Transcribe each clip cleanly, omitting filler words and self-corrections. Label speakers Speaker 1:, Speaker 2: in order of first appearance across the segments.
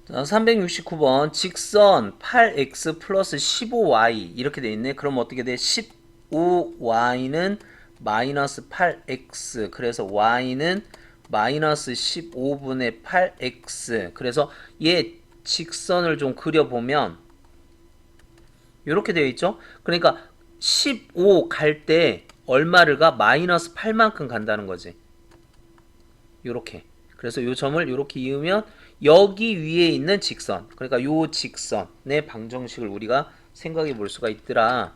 Speaker 1: 자, 369번 직선 8x 플러스 15y 이렇게 돼 있네. 그럼 어떻게 돼? 15y는 마이너스 8x 그래서 y는 마이너스 15분의 8x 그래서 얘 직선을 좀 그려보면 이렇게 되어 있죠. 그러니까 15 갈 때 얼마를 가? 마이너스 8만큼 간다는 거지. 요렇게. 그래서 요 점을 요렇게 이으면 여기 위에 있는 직선. 그러니까 요 직선의 방정식을 우리가 생각해 볼 수가 있더라.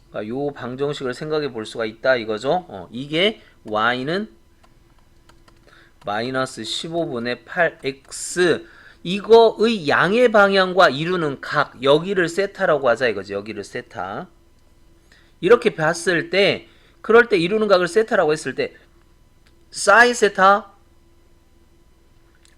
Speaker 1: 그러니까 요 방정식을 생각해 볼 수가 있다 이거죠. 이게 y는 마이너스 15분의 8x 이거의 양의 방향과 이루는 각 여기를 세타라고 하자 이거지. 여기를 세타. 이렇게 봤을 때 그럴 때 이루는 각을 세타라고 했을 때 사인 세타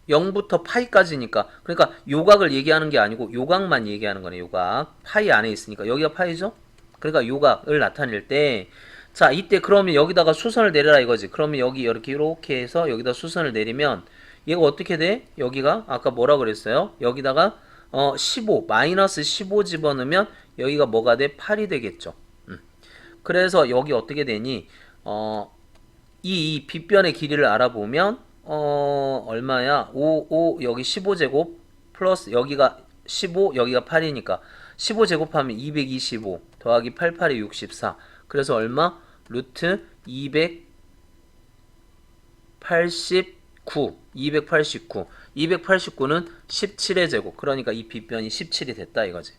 Speaker 1: 0부터 파이까지니까 그러니까 요각을 얘기하는 게 아니고 요각만 얘기하는 거네. 요각 파이 안에 있으니까 여기가 파이죠. 그러니까 요각을 나타낼 때 자 이때 그러면 여기다가 수선을 내려라 이거지. 그러면 여기 이렇게 해서 여기다 수선을 내리면 얘가 어떻게 돼? 여기가 아까 뭐라 그랬어요? 여기다가 15 마이너스 15 집어넣으면 여기가 뭐가 돼? 8이 되겠죠. 그래서 여기 어떻게 되니 이 빗변의 길이를 알아보면 얼마야? 5 여기 15제곱 플러스 여기가 15 여기가 8이니까 15 제곱하면 225 더하기 88이 64 그래서 얼마? 루트 289 289는 17의 제곱 그러니까 이 빗변이 17이 됐다 이거지.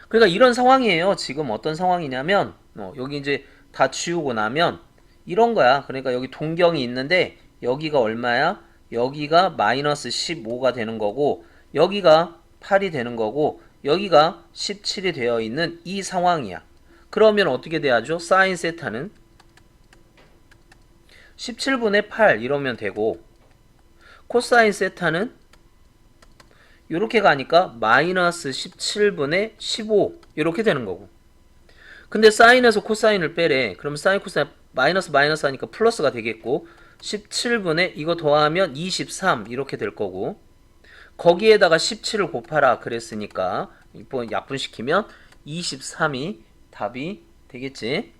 Speaker 1: 그러니까 이런 상황이에요. 지금 어떤 상황이냐면 여기 이제 다 지우고 나면 이런 거야. 그러니까 여기 동경이 있는데 여기가 얼마야? 여기가 마이너스 15가 되는 거고 여기가 8이 되는 거고 여기가 17이 되어 있는 이 상황이야. 그러면 어떻게 돼야죠? 사인 세타는 17분의 8 이러면 되고 코사인 세타는 이렇게 가니까 마이너스 17분의 15 이렇게 되는 거고 근데 사인에서 코사인을 빼래. 그럼 사인 코사인 마이너스 마이너스 하니까 플러스가 되겠고 17분의 이거 더하면 23 이렇게 될 거고 거기에다가 17을 곱하라 그랬으니까 이번 약분시키면 23이 답이 되겠지.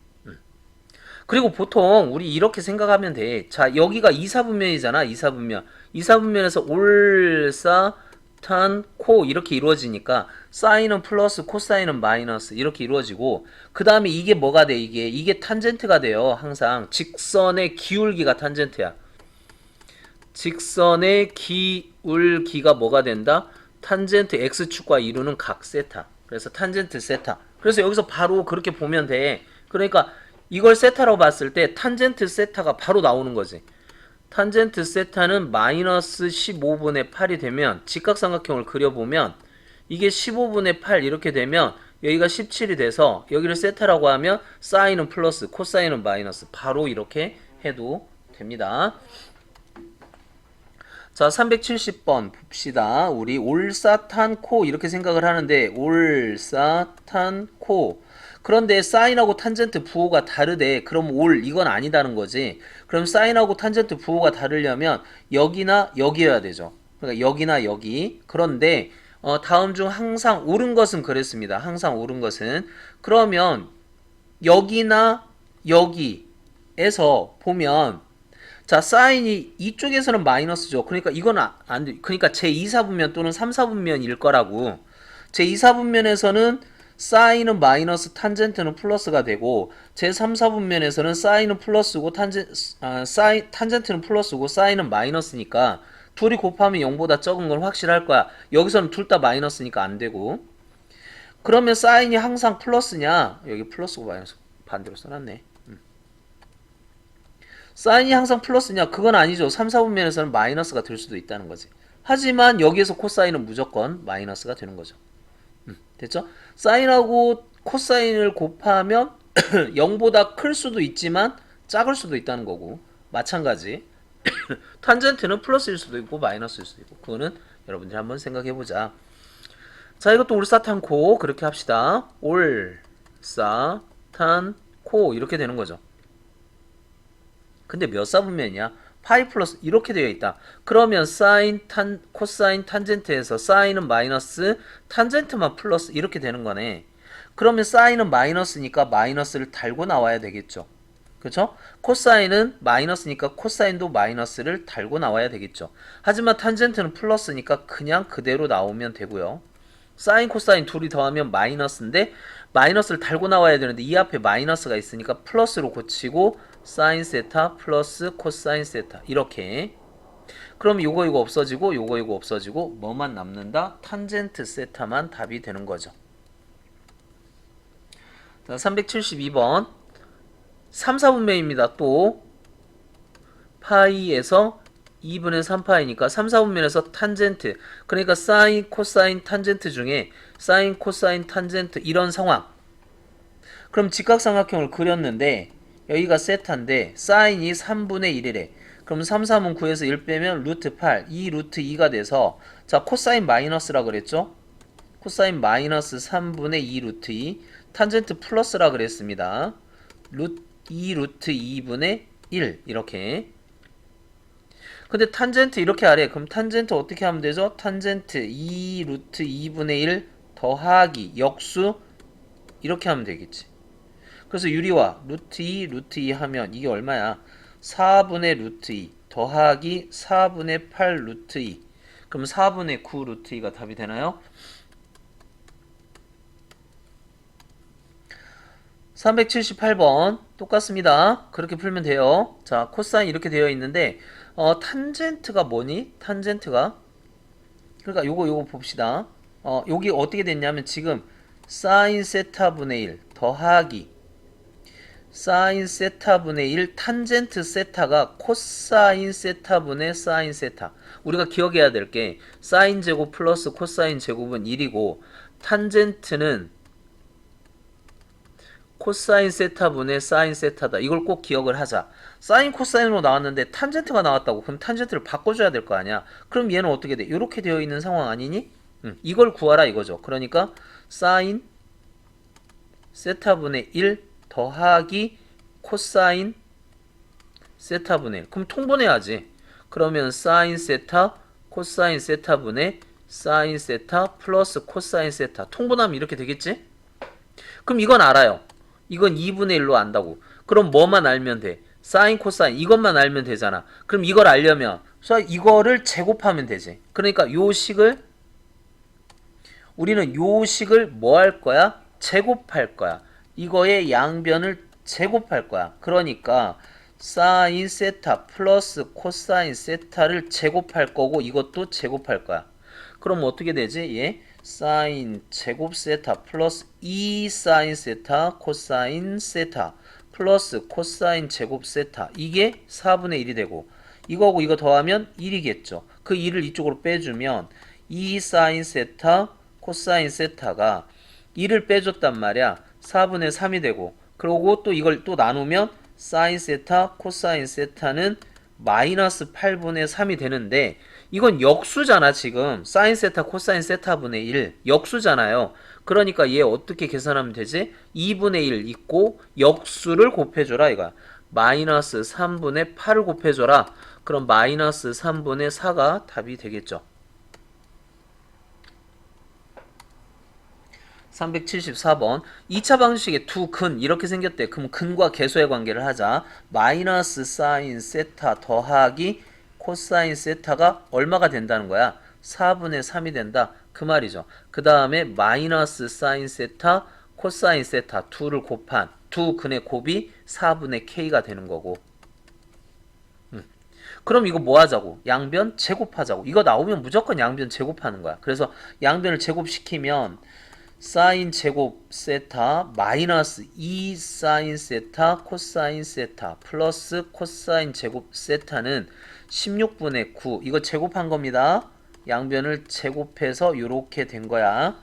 Speaker 1: 그리고 보통 우리 이렇게 생각하면 돼. 자 여기가 이사분면이잖아. 이사분면. 이사분면에서 올사 탄, 코 이렇게 이루어지니까 사인은 플러스 코사인은 마이너스 이렇게 이루어지고 그 다음에 이게 뭐가 돼? 이게 탄젠트가 돼요. 항상 직선의 기울기가 탄젠트야. 직선의 기울기가 뭐가 된다? 탄젠트 x축과 이루는 각 세타. 그래서 탄젠트 세타. 그래서 여기서 바로 그렇게 보면 돼. 그러니까 이걸 세타라고 봤을 때 탄젠트 세타가 바로 나오는 거지. 탄젠트 세타는 마이너스 15분의 8이 되면 직각삼각형을 그려보면 이게 15분의 8 이렇게 되면 여기가 17이 돼서 여기를 세타라고 하면 사인은 플러스 코사인은 마이너스 바로 이렇게 해도 됩니다. 자 370번 봅시다. 우리 올사탄코 이렇게 생각을 하는데 올사탄코 그런데 사인하고 탄젠트 부호가 다르대. 그럼 올 이건 아니다는 거지. 그럼 사인하고 탄젠트 부호가 다르려면 여기나 여기여야 되죠. 그러니까 여기나 여기. 그런데 다음 중 항상 옳은 것은 그랬습니다. 항상 옳은 것은 그러면 여기나 여기에서 보면 자 사인이 이쪽에서는 마이너스죠. 그러니까 이건 안 돼. 그러니까 제2사분면 또는 3사분면일 거라고. 제2사분면에서는 사인은 마이너스 탄젠트는 플러스가 되고 제3사분면에서는 사인은 플러스고 탄젠트는 플러스고 사인은 마이너스니까 둘이 곱하면 0보다 적은 건 확실할 거야. 여기서는 둘 다 마이너스니까 안 되고 그러면 사인이 항상 플러스냐? 여기 플러스고 마이너스 반대로 써놨네. 사인이 항상 플러스냐? 그건 아니죠. 3, 4분면에서는 마이너스가 될 수도 있다는 거지. 하지만 여기에서 코사인은 무조건 마이너스가 되는 거죠. 됐죠? 사인하고 코사인을 곱하면 0보다 클 수도 있지만 작을 수도 있다는 거고 마찬가지 탄젠트는 플러스일 수도 있고 마이너스일 수도 있고 그거는 여러분들이 한번 생각해보자. 자 이것도 올사탄코 그렇게 합시다. 올사탄코 이렇게 되는 거죠. 근데 몇 사분면이야? 파이 플러스 이렇게 되어 있다. 그러면 코사인 탄젠트에서 사인은 마이너스, 탄젠트만 플러스 이렇게 되는 거네. 그러면 사인은 마이너스니까 마이너스를 달고 나와야 되겠죠. 그쵸? 코사인은 마이너스니까 코사인도 마이너스를 달고 나와야 되겠죠. 하지만 탄젠트는 플러스니까 그냥 그대로 나오면 되고요. 사인 코사인 둘이 더하면 마이너스인데 마이너스를 달고 나와야 되는데 이 앞에 마이너스가 있으니까 플러스로 고치고 사인 세타 플러스 코사인 세타 이렇게. 그럼 요거 없어지고 요거 없어지고 뭐만 남는다? 탄젠트 세타만 답이 되는 거죠. 자, 372번 3, 4분면입니다. 또 파이에서 2분의 3파이니까 3, 4분면에서 탄젠트, 그러니까 사인, 코사인, 탄젠트 중에 사인, 코사인, 탄젠트 이런 상황. 그럼 직각삼각형을 그렸는데 여기가 세타인데 사인이 3분의 1이래. 그럼 3, 3은 9에서 1 빼면 루트 8, 2 루트 2가 돼서 자 코사인 마이너스라 그랬죠? 코사인 마이너스 3분의 2 루트 2, 탄젠트 플러스라 그랬습니다. 2 루트 2분의 1 이렇게. 근데 탄젠트 이렇게 하래. 그럼 탄젠트 어떻게 하면 되죠? 탄젠트 2 루트 2분의 1 더하기 역수 이렇게 하면 되겠지. 그래서 유리와 루트 2 루트 2 하면 이게 얼마야? 4분의 루트 2 더하기 4분의 8 루트 2. 그럼 4분의 9 루트 2가 답이 되나요? 378번 똑같습니다. 그렇게 풀면 돼요. 자, 코사인 이렇게 되어 있는데 탄젠트가 뭐니? 탄젠트가 그러니까 요거 봅시다. 여기 어떻게 됐냐면 지금 사인 세타분의 1 더하기 사인 세타분의 1 탄젠트 세타가 코사인 세타분의 사인 세타. 우리가 기억해야 될 게 사인 제곱 플러스 코사인 제곱은 1이고 탄젠트는 코사인 세타분의 사인 세타다. 이걸 꼭 기억을 하자. 사인 코사인으로 나왔는데 탄젠트가 나왔다고. 그럼 탄젠트를 바꿔줘야 될 거 아니야. 그럼 얘는 어떻게 돼? 이렇게 되어 있는 상황 아니니? 이걸 구하라 이거죠. 그러니까 사인 세타분의 1 더하기 코사인 세타분의 1. 그럼 통분해야지. 그러면 사인 세타 코사인 세타분의 사인 세타 플러스 코사인 세타. 통분하면 이렇게 되겠지? 그럼 이건 알아요. 이건 2분의 1로 안다고. 그럼 뭐만 알면 돼? 사인 코사인 이것만 알면 되잖아. 그럼 이걸 알려면 이거를 제곱하면 되지. 그러니까 요 식을 우리는 요 식을 뭐 할 거야? 제곱할 거야. 이거의 양변을 제곱할 거야. 그러니까 사인 세타 플러스 코사인 세타를 제곱할 거고 이것도 제곱할 거야. 그럼 어떻게 되지? 얘 사인 제곱 세타 플러스 2 사인 세타 코사인 세타 플러스 코사인 제곱 세타 이게 4분의 1이 되고 이거하고 이거 더하면 1이겠죠. 그 1을 이쪽으로 빼주면 2 사인 세타 코사인 세타가 1을 빼줬단 말이야. 4분의 3이 되고 그리고 또 이걸 또 나누면 사인 세타 코사인 세타는 마이너스 8분의 3이 되는데 이건 역수잖아. 지금 사인 세타 코사인 세타분의 1 역수잖아요. 그러니까 얘 어떻게 계산하면 되지? 2분의 1 있고 역수를 곱해줘라 이거야. 마이너스 3분의 8을 곱해줘라. 그럼 마이너스 3분의 4가 답이 되겠죠. 374번 2차 방식의 두 근 이렇게 생겼대. 그럼 근과 계수의 관계를 하자. 마이너스 사인 세타 더하기 코사인 세타가 얼마가 된다는 거야? 4분의 3이 된다. 그 말이죠. 그 다음에 마이너스 사인 세타 코사인 세타 둘을 곱한 두 근의 곱이 4분의 k가 되는 거고. 그럼 이거 뭐 하자고? 양변 제곱하자고. 이거 나오면 무조건 양변 제곱하는 거야. 그래서 양변을 제곱시키면 사인 제곱 세타 마이너스 2 사인 세타 코사인 세타 플러스 코사인 제곱 세타는 16분의 9 이거 제곱한 겁니다. 양변을 제곱해서 요렇게 된 거야.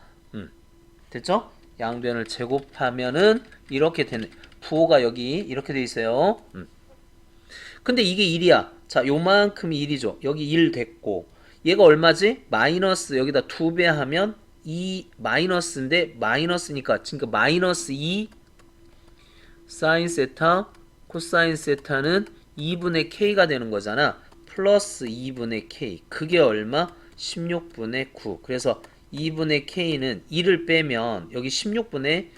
Speaker 1: 됐죠? 양변을 제곱하면은 이렇게 되는 부호가 여기 이렇게 돼 있어요. 근데 이게 1이야. 자, 요만큼이 1이죠. 여기 1 됐고 얘가 얼마지? 마이너스 여기다 2배 하면 2 마이너스인데 마이너스니까 그러니까 마이너스 2 사인 세타 코사인 세타는 2분의 k가 되는 거잖아. 플러스 2분의 k. 그게 얼마? 16분의 9. 그래서 2분의 k는 2를 빼면 여기 16분의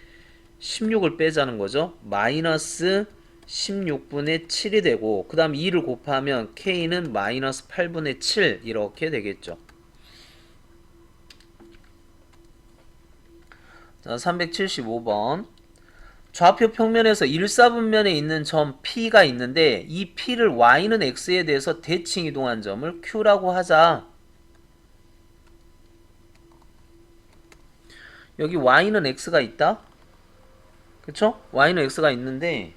Speaker 1: 16을 빼자는 거죠. 마이너스 16분의 7이 되고 그 다음 2를 곱하면 k는 마이너스 8분의 7 이렇게 되겠죠. 자, 375번. 좌표 평면에서 1사분면에 있는 점 P가 있는데 이 P를 Y는 X에 대해서 대칭 이동한 점을 Q라고 하자. 여기 Y는 X가 있다. 그쵸? Y는 X가 있는데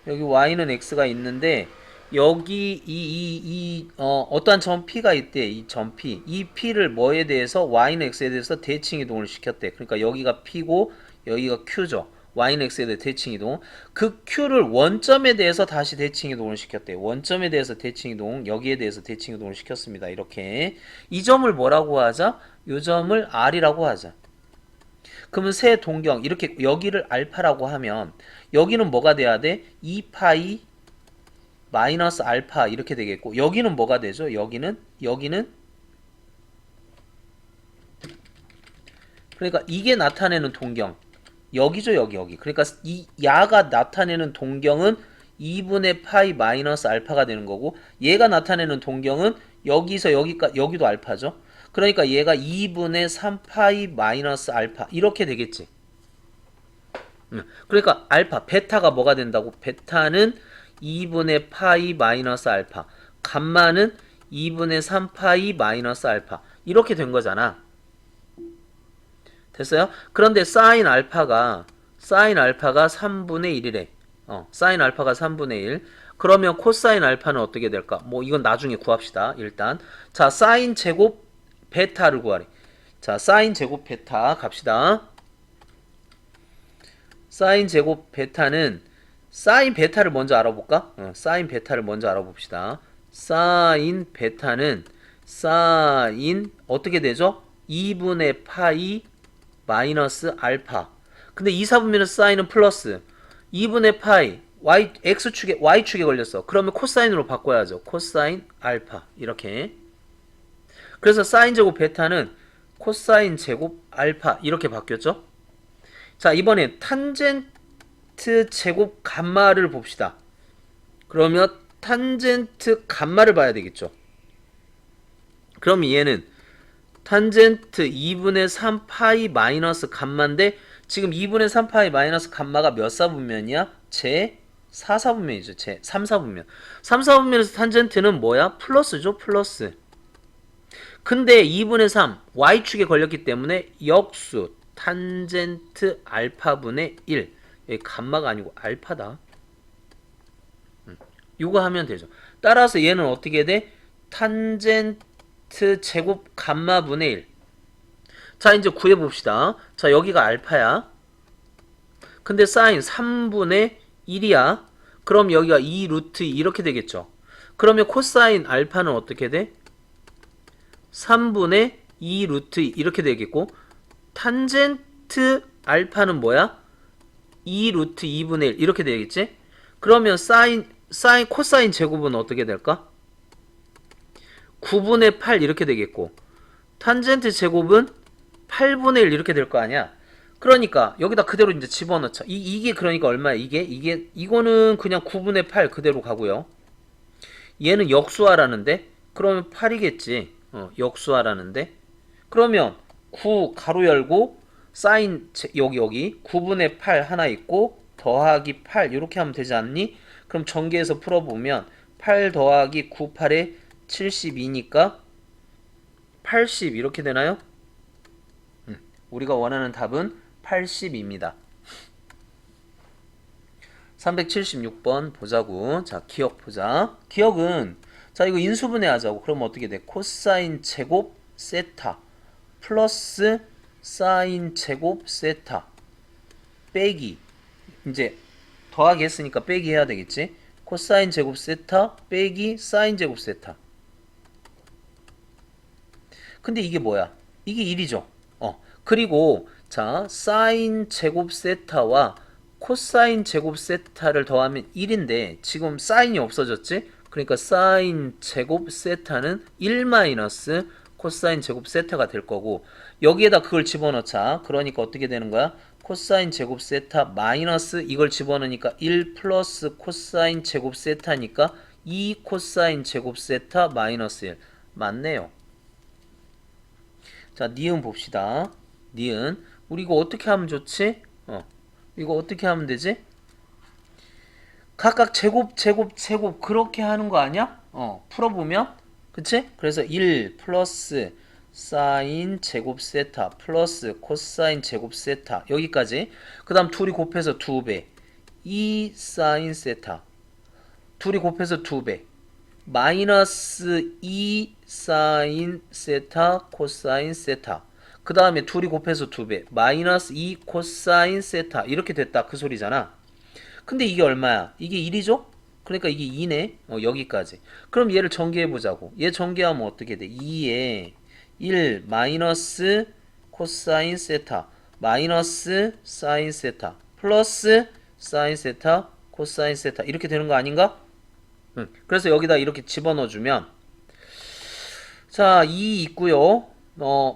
Speaker 1: 여기 Y는 X가 있는데 여기 어떠한 점 P가 있대. 이 점 P. 이 P를 뭐에 대해서 Y는 X에 대해서 대칭 이동을 시켰대. 그러니까 여기가 P고 여기가 Q죠. Y는 X에 대해 대칭 이동. 그 Q를 원점에 대해서 다시 대칭 이동을 시켰대. 원점에 대해서 대칭 이동, 여기에 대해서 대칭 이동을 시켰습니다. 이렇게. 이 점을 뭐라고 하자? 이 점을 R이라고 하자. 그러면 세 동경 이렇게 여기를 알파라고 하면 여기는 뭐가 돼야 돼? 2파이 마이너스 알파 이렇게 되겠고 여기는 뭐가 되죠? 여기는 그러니까 이게 나타내는 동경 여기죠. 여기 그러니까 이 야가 나타내는 동경은 2분의 파이 마이너스 알파가 되는 거고 얘가 나타내는 동경은 여기서 여기까지 여기도 알파죠. 그러니까 얘가 2분의 3파이 마이너스 알파 이렇게 되겠지. 그러니까 알파 베타가 뭐가 된다고? 베타는 2분의 파이 마이너스 알파 감마는 2분의 3파이 마이너스 알파 이렇게 된 거잖아. 됐어요? 그런데 사인 알파가 3분의 1이래. 사인 알파가 3분의 1. 그러면 코사인 알파는 어떻게 될까? 뭐 이건 나중에 구합시다. 일단 자 사인 제곱 베타를 구하래. 자 사인 제곱 베타 갑시다. 사인 제곱 베타는 사인 베타를 먼저 알아볼까? 사인 베타를 먼저 알아봅시다. 사인 베타는 사인 어떻게 되죠? 2분의 파이 마이너스 알파. 근데 2사분면에서 사인은 플러스 2분의 파이 x축에 y축에 걸렸어. 그러면 코사인으로 바꿔야죠. 코사인 알파 이렇게. 그래서 사인 제곱 베타는 코사인 제곱 알파 이렇게 바뀌었죠. 자 이번엔 탄젠트 제곱 감마를 봅시다. 그러면 탄젠트 감마를 봐야 되겠죠. 그럼 얘는 탄젠트 2분의 3파이 마이너스 감마인데 지금 2분의 3파이 마이너스 감마가 몇 사분면이야? 제 4사분면이죠. 제 3사분면. 3사분면에서 탄젠트는 뭐야? 플러스죠. 플러스. 근데 2분의 3 y축에 걸렸기 때문에 역수 탄젠트 알파분의 1 여기 감마가 아니고 알파다. 이거 하면 되죠. 따라서 얘는 어떻게 돼? 탄젠트 제곱 감마분의 1. 자 이제 구해봅시다. 자 여기가 알파야. 근데 사인 3분의 1이야. 그럼 여기가 2 루트 2 이렇게 되겠죠. 그러면 코사인 알파는 어떻게 돼? 3분의 2 루트 2 이렇게 되겠고 탄젠트 알파는 뭐야? 2 루트 2분의 1 이렇게 되겠지? 그러면 사인 코사인 제곱은 어떻게 될까? 9분의 8 이렇게 되겠고 탄젠트 제곱은 8분의 1 이렇게 될 거 아니야? 그러니까 여기다 그대로 이제 집어넣자. 이게 그러니까 얼마야? 이거는 그냥 9분의 8 그대로 가고요. 얘는 역수하라는데 그러면 8이겠지. 역수하라는데 그러면 9 가로 열고 사인 여기 9분의 8 하나 있고 더하기 8 이렇게 하면 되지 않니? 그럼 전개해서 풀어보면 8 더하기 9 8에 72니까 80 이렇게 되나요? 우리가 원하는 답은 80입니다. 376번 보자고. 자 기억 보자. 기억은 자 이거 인수분해 하자고. 그러면 어떻게 돼? 코사인 제곱 세타 플러스 사인 제곱 세타 빼기 이제 더하기 했으니까 빼기 해야 되겠지. 코사인 제곱 세타 빼기 사인 제곱 세타. 근데 이게 뭐야? 이게 1이죠. 그리고 자 사인 제곱 세타와 코사인 제곱 세타를 더하면 1인데 지금 사인이 없어졌지? 그러니까 사인 제곱 세타는 1 마이너스 코사인 제곱 세타가 될 거고 여기에다 그걸 집어넣자. 그러니까 어떻게 되는 거야? 코사인 제곱 세타 마이너스 이걸 집어넣으니까 1 플러스 코사인 제곱 세타니까 2 코사인 제곱 세타 마이너스 1 맞네요. 자, 니은 봅시다. 니은 우리 이거 어떻게 하면 좋지? 이거 어떻게 하면 되지? 각각 제곱 그렇게 하는 거 아니야? 풀어보면 그치? 그래서 1 플러스 사인 제곱 세타 플러스 코사인 제곱 세타 여기까지 그 다음 둘이 곱해서 2배 2 사인 세타 둘이 곱해서 2배 마이너스 2 사인 세타 코사인 세타 그 다음에 둘이 곱해서 2배 마이너스 2 코사인 세타 이렇게 됐다 그 소리잖아. 근데 이게 얼마야? 이게 1이죠? 그러니까 이게 2네. 여기까지. 그럼 얘를 전개해보자고. 얘 전개하면 어떻게 돼? 2에 1 마이너스 코사인 세타 마이너스 사인 세타 플러스 사인 세타 코사인 세타 이렇게 되는 거 아닌가? 그래서 여기다 이렇게 집어넣어주면 자, 2 있고요.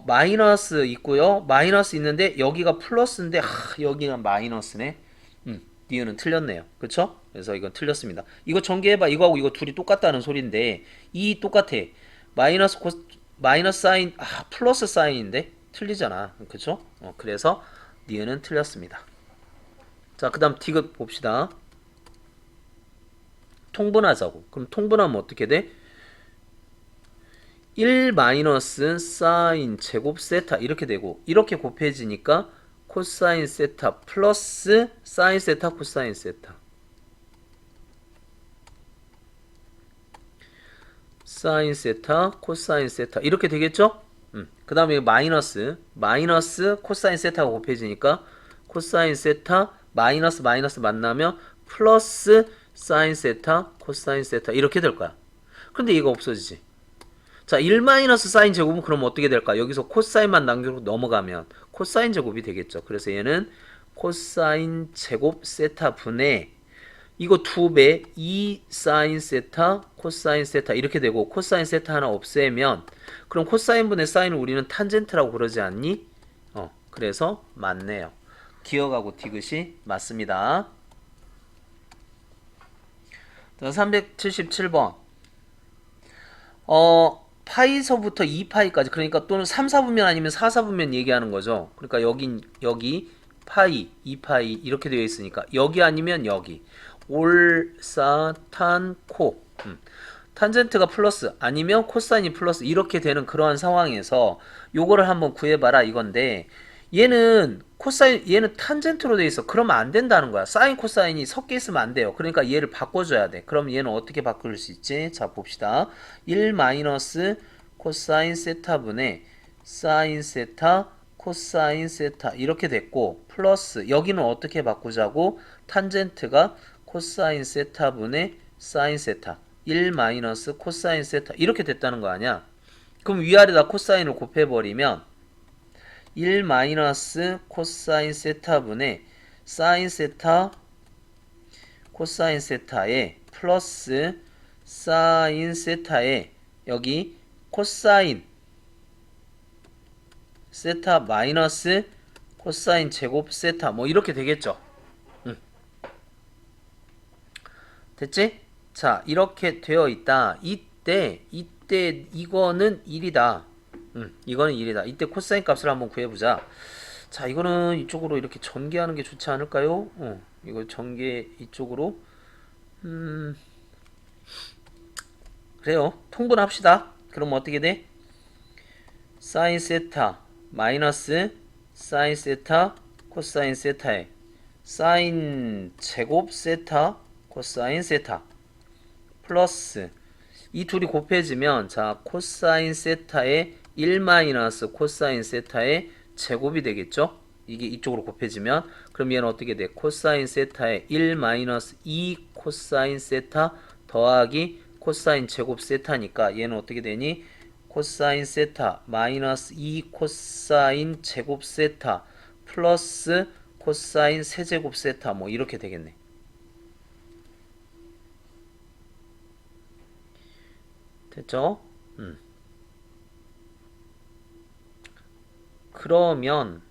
Speaker 1: 마이너스 있고요. 마이너스 있는데 여기가 플러스인데 여기가 마이너스네. 니은은 틀렸네요. 그쵸? 그래서 이건 틀렸습니다. 이거 전개해봐. 이거하고 이거 둘이 똑같다는 소리인데 이 똑같아. 마이너스 사인 플러스 사인인데 틀리잖아. 그쵸? 그래서 니은은 틀렸습니다. 자, 그 다음 디귿 봅시다. 통분하자고. 그럼 통분하면 어떻게 돼? 1 마이너스 사인 제곱 세타 이렇게 되고 이렇게 곱해지니까 코사인 세타 플러스 사인 세타 코사인 세타 사인 세타 코사인 세타 이렇게 되겠죠? 그 다음에 마이너스 코사인 세타가 곱해지니까 코사인 세타 마이너스 만나면 플러스 사인 세타 코사인 세타 이렇게 될 거야. 근데 이거 없어지지. 자, 1 마이너스 사인 제곱은 그럼 어떻게 될까? 여기서 코사인만 남기고 넘어가면 코사인 제곱이 되겠죠. 그래서 얘는 코사인 제곱 세타 분의 이거 2배 2 사인 세타 코사인 세타 이렇게 되고 코사인 세타 하나 없애면 그럼 코사인 분의 사인을 우리는 탄젠트라고 그러지 않니? 그래서 맞네요. 기억하고 디귿이 맞습니다. 자, 377번 파이서부터 2파이까지 그러니까 또는 3, 4분면 아니면 4, 4분면 얘기하는 거죠. 그러니까 여기 파이, 2파이 이렇게 되어 있으니까 여기 아니면 여기 올사탄코 탄젠트가 플러스 아니면 코사인이 플러스 이렇게 되는 그러한 상황에서 요거를 한번 구해봐라 이건데 얘는 탄젠트로 돼 있어. 그러면 안 된다는 거야. 사인 코사인이 섞여 있으면 안 돼요. 그러니까 얘를 바꿔줘야 돼. 그럼 얘는 어떻게 바꿀 수 있지? 자, 봅시다. 1 마이너스 코사인 세타 분의 사인 세타 코사인 세타 이렇게 됐고 플러스 여기는 어떻게 바꾸자고? 탄젠트가 코사인 세타 분의 사인 세타 1 마이너스 코사인 세타 이렇게 됐다는 거 아니야? 그럼 위아래다 코사인을 곱해버리면 1 마이너스 코사인 세타 분의 사인 세타 코사인 세타에 플러스 사인 세타에 여기 코사인 세타 마이너스 코사인 제곱 세타 뭐 이렇게 되겠죠. 됐지? 자, 이렇게 되어 있다. 이때 이거는 1이다. 이거는 1이다. 이때 코사인 값을 한번 구해보자. 자, 이거는 이쪽으로 이렇게 전개하는 게 좋지 않을까요? 이거 전개 이쪽으로. 그래요. 통분합시다. 그럼 어떻게 돼? 사인 세타 마이너스 사인 세타 코사인 세타에 사인 제곱 세타 코사인 세타 플러스 이 둘이 곱해지면 자 코사인 세타의 1 마이너스 코사인 세타의 제곱이 되겠죠? 이게 이쪽으로 곱해지면 그럼 얘는 어떻게 돼? 코사인 세타의 1 마이너스 2 코사인 세타 더하기 코사인 제곱 세타니까 얘는 어떻게 되니? 코사인 세타 마이너스 2 코사인 제곱 세타 플러스 코사인 세제곱 세타 뭐 이렇게 되겠네. 됐죠? 그러면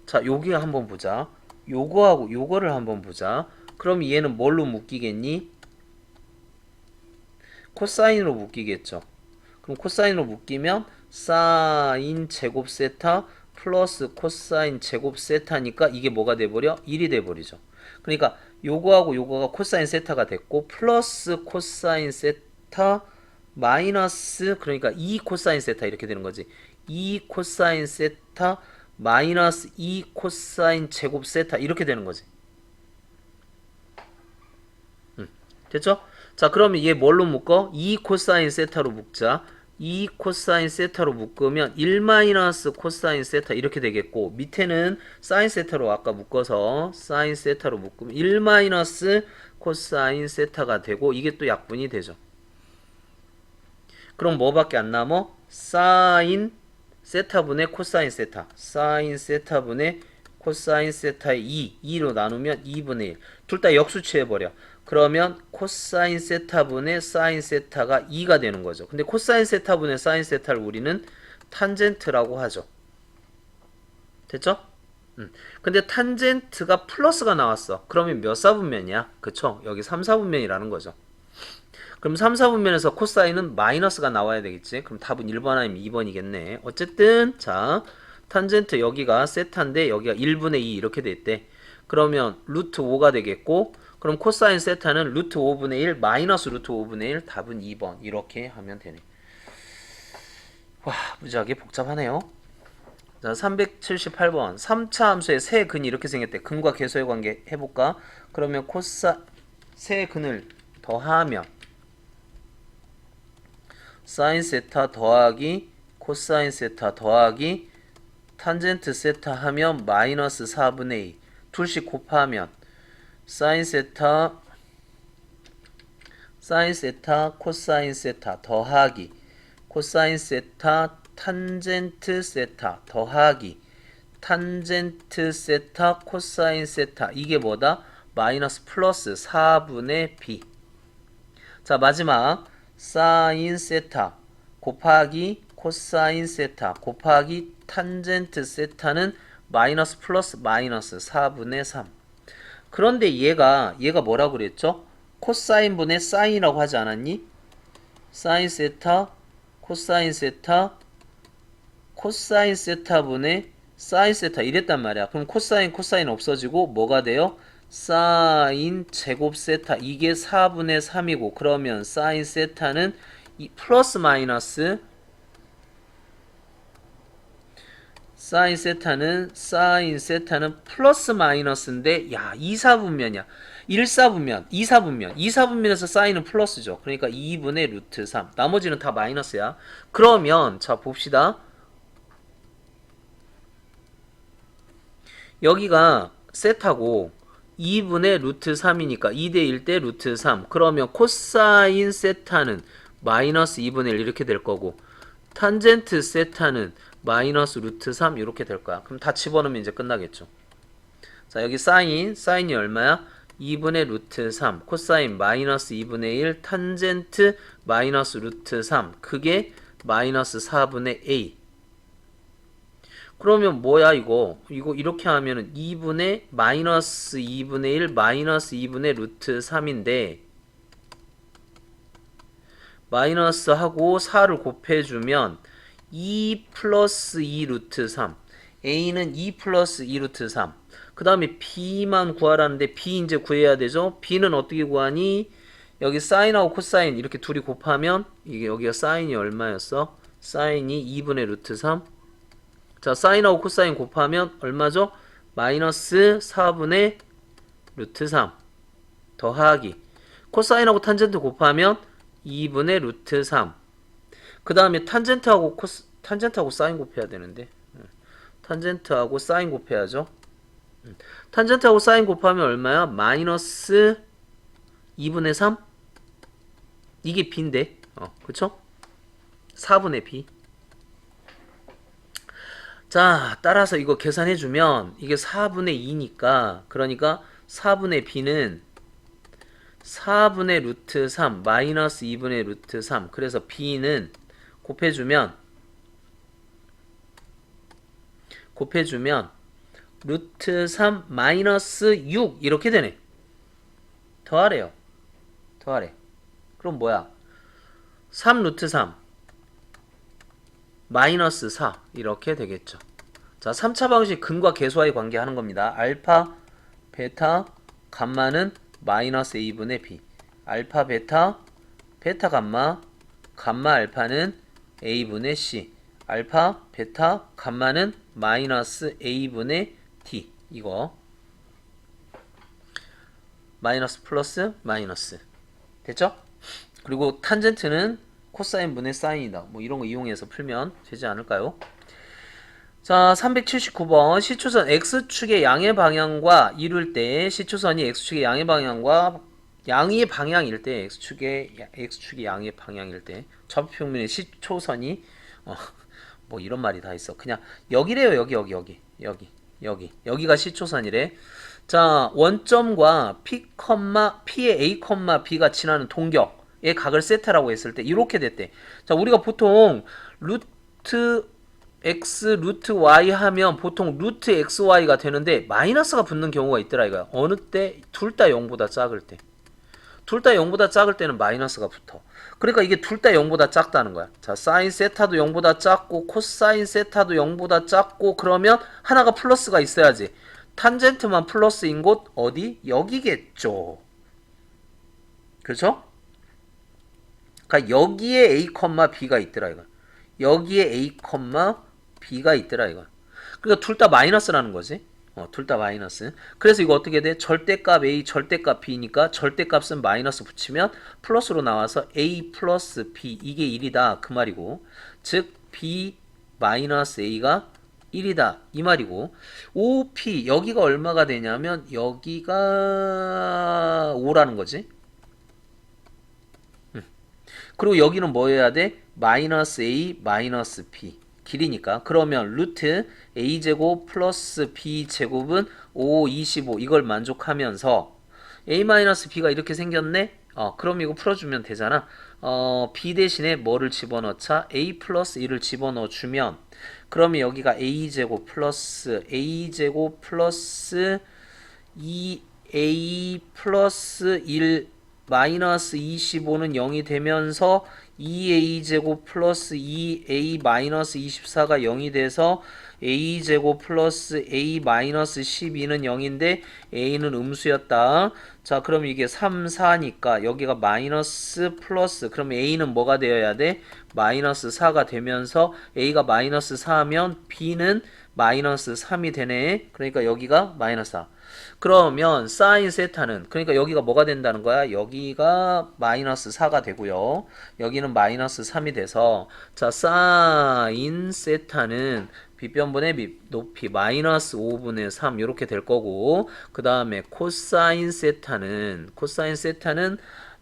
Speaker 1: 자 여기 한번 보자. 요거하고 요거를 한번 보자. 그럼 얘는 뭘로 묶이겠니? 코사인으로 묶이겠죠. 그럼 코사인으로 묶이면 사인 제곱 세타 플러스 코사인 제곱 세타니까 이게 뭐가 돼버려? 1이 돼버리죠. 그러니까 요거하고 요거가 코사인 세타가 됐고 플러스 코사인 세타 마이너스 그러니까 2 코사인 세타 이렇게 되는 거지. 2 코사인 세타 마이너스 2 코사인 제곱 세타 이렇게 되는 거지. 됐죠? 자 그러면 얘 뭘로 묶어? 2 코사인 세타로 묶자. 2 코사인 세타로 묶으면 1 마이너스 코사인 세타 이렇게 되겠고 밑에는 사인 세타로 아까 묶어서 사인 세타로 묶으면 1 마이너스 코사인 세타가 되고 이게 또 약분이 되죠. 그럼 뭐밖에 안 남어? 사인 세타분의 코사인 세타 사인 세타분의 코사인 세타의 2로 나누면 2분의 1 둘 다 역수치해버려. 그러면 코사인 세타분의 사인 세타가 2가 되는 거죠. 근데 코사인 세타분의 사인 세타를 우리는 탄젠트라고 하죠. 됐죠? 근데 탄젠트가 플러스가 나왔어. 그러면 몇 사분면이야? 그쵸? 여기 3, 4분면이라는 거죠. 그럼 3, 4분면에서 코사인은 마이너스가 나와야 되겠지? 그럼 답은 1번 아니면 2번이겠네. 어쨌든 자 탄젠트 여기가 세타인데 여기가 1분의 2 이렇게 됐대. 그러면 루트 5가 되겠고 그럼 코사인 세타는 루트 5분의 1 마이너스 루트 5분의 1 답은 2번 이렇게 하면 되네. 와 무지하게 복잡하네요. 자 378번 3차 함수의 세 근이 이렇게 생겼대. 근과 계수의 관계 해볼까? 그러면 세 근을 더하면 사인 세타 더하기 코사인 세타 더하기 탄젠트 세타 하면 마이너스 4분의 2 둘씩 곱하면 사인 세타 코사인 세타 더하기 코사인 세타 탄젠트 세타 더하기 탄젠트 세타 코사인 세타 이게 뭐다? 마이너스 플러스 4분의 b. 자 마지막 사인 세타 곱하기 코사인 세타 곱하기 탄젠트 세타는 마이너스 플러스 마이너스 4분의 3. 그런데 얘가 뭐라고 그랬죠? 코사인분의 사인이라고 하지 않았니? 사인 세타 코사인 세타 코사인 세타분의 사인 세타 이랬단 말이야. 그럼 코사인 없어지고 뭐가 돼요? 사인 제곱 세타 이게 4분의 3이고 그러면 사인 세타는 플러스 마이너스 사인 세타는 플러스 마이너스인데 야 2사분면이야. 1사분면 2사분면에서 사인은 플러스죠. 그러니까 2분의 루트 3 나머지는 다 마이너스야. 그러면 자 봅시다. 여기가 세타고 2분의 루트 3이니까 2대 1 대 루트 3 그러면 코사인 세타는 마이너스 2분의 1 이렇게 될 거고 탄젠트 세타는 마이너스 루트 3 이렇게 될 거야. 그럼 다 집어넣으면 이제 끝나겠죠. 자 여기 사인이 얼마야? 2분의 루트 3 코사인 마이너스 2분의 1 탄젠트 마이너스 루트 3 그게 마이너스 4분의 a. 그러면 뭐야 이거 이렇게 하면은 2분의 마이너스 2분의 1 마이너스 2분의 루트 3인데 마이너스 하고 4를 곱해주면 2 플러스 2 루트 3 a는 2 플러스 2 루트 3 그 다음에 b만 구하라는데 b 이제 구해야 되죠. b는 어떻게 구하니? 여기 사인하고 코사인 이렇게 둘이 곱하면 이게 여기가 사인이 얼마였어? 사인이 2분의 루트 3 자 사인하고 코사인 곱하면 얼마죠? 마이너스 4분의 루트 3 더하기 코사인하고 탄젠트 곱하면 2분의 루트 3 그 다음에 탄젠트하고 사인 곱해야 되는데 탄젠트하고 사인 곱해야죠. 탄젠트하고 사인 곱하면 얼마야? 마이너스 2분의 3 이게 b인데 그쵸? 4분의 b 자, 따라서 이거 계산해주면 이게 4분의 2니까 그러니까 4분의 b는 4분의 루트 3 마이너스 2분의 루트 3 그래서 b는 곱해주면 루트 3 마이너스 6 이렇게 되네. 더하래요. 더하래. 그럼 뭐야? 3 루트 3 마이너스 4 이렇게 되겠죠. 자, 3차 방식 근과 계수와의 관계 하는 겁니다. 알파, 베타, 감마는 마이너스 a분의 b. 알파, 베타, 베타, 감마, 감마, 알파는 a분의 c. 알파, 베타, 감마는 마이너스 a분의 t. 이거 마이너스 플러스 마이너스 됐죠? 그리고 탄젠트는 코사인 분의 사인이다. 뭐 이런 거 이용해서 풀면 되지 않을까요? 자, 379번 시초선 x축의 양의 방향과 이룰 때 시초선이 x축의 양의 방향과 양의 방향일 때 x축의 양의 방향일 때 좌표평면의 시초선이 뭐 이런 말이 다 있어. 그냥 여기래요. 여기가 시초선이래. 자, 원점과 P의 A, B가 지나는 동격의 각을 세타라고 했을 때 이렇게 됐대. 자, 우리가 보통 루트 x, 루트 y 하면 보통 루트 xy가 되는데 마이너스가 붙는 경우가 있더라 이거야. 어느 때? 둘 다 0보다 작을 때. 둘 다 0보다 작을 때는 마이너스가 붙어. 그러니까 이게 둘 다 0보다 작다는 거야. 자, 사인 세타도 0보다 작고 코사인 세타도 0보다 작고 그러면 하나가 플러스가 있어야지. 탄젠트만 플러스인 곳 어디? 여기겠죠. 그렇죠? 그러니까 여기에 A, B가 있더라 이거. 여기에 A, B가 있더라 이거. 그러니까 둘 다 마이너스라는 거지. 둘 다 마이너스. 그래서 이거 어떻게 돼? 절대값 A, 절대값 B니까 절대값은 마이너스 붙이면 플러스로 나와서 A 플러스 B 이게 1이다 그 말이고, 즉 B 마이너스 A가 1이다 이 말이고, OP 여기가 얼마가 되냐면 여기가 5라는 거지. 그리고 여기는 뭐 해야 돼? 마이너스 A 마이너스 B 길이니까. 그러면 루트 a제곱 플러스 b제곱은 5, 25 이걸 만족하면서 a-b가 이렇게 생겼네? 그럼 이거 풀어주면 되잖아. b 대신에 뭐를 집어넣자? a 플러스 1을 집어넣어주면 그러면 여기가 a제곱 플러스 2a 플러스 1 마이너스 25는 0이 되면서 2a제곱 플러스 2a 마이너스 24가 0이 돼서 a제곱 플러스 a 마이너스 12는 0인데 a는 음수였다. 자, 그럼 이게 3, 4니까 여기가 마이너스 플러스, 그럼 a는 뭐가 되어야 돼? 마이너스 4가 되면서 a가 마이너스 4면 b는 마이너스 3이 되네. 그러니까 여기가 마이너스 4. 그러면 사인 세타는, 그러니까 여기가 뭐가 된다는 거야? 여기가 마이너스 4가 되고요. 여기는 마이너스 3이 돼서, 자, 사인 세타는 빗변분의 높이 마이너스 5분의 3 이렇게 될 거고, 그 다음에 코사인 세타는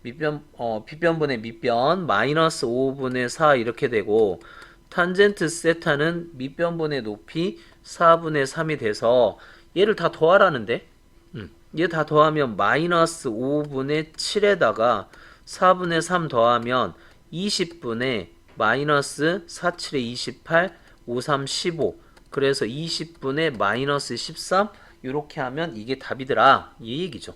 Speaker 1: 빗변분의 밑변 마이너스 5분의 4 이렇게 되고, 탄젠트 세타는 밑변분의 높이 4분의 3이 돼서 얘를 다 더하라는데, 얘 다 더하면 마이너스 5분의 7에다가 4분의 3 더하면 20분의 마이너스 4, 7에 28, 5, 3, 15. 그래서 20분의 마이너스 13 이렇게 하면 이게 답이더라 이 얘기죠.